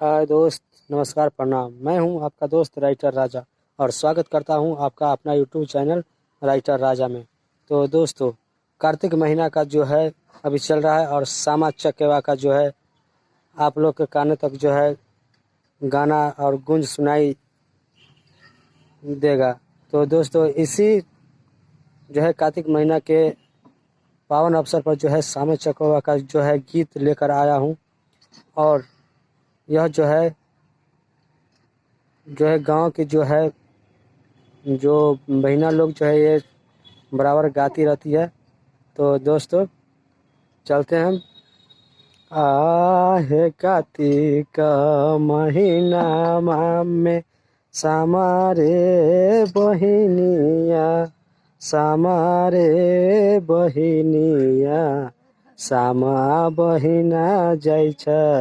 हाय दोस्त, नमस्कार, प्रणाम। मैं हूं आपका दोस्त राइटर राजा और स्वागत करता हूं आपका अपना यूट्यूब चैनल राइटर राजा में। तो दोस्तों, कार्तिक महीना का जो है अभी चल रहा है और सामा चकेवा का जो है आप लोग के कानों तक जो है गाना और गूंज सुनाई देगा। तो दोस्तों, इसी जो है कार्तिक महीना के पावन अवसर पर जो है सामा चकेवा का जो है गीत लेकर आया हूँ। और यह जो है गांव की जो है जो बहिना लोग जो है ये बराबर गाती रहती है। तो दोस्तों, चलते हैं हम। आहे कार्तिक महीना में सामारे बहिनिया, सामारे बहिनिया, सामा बहिना जाइ छै।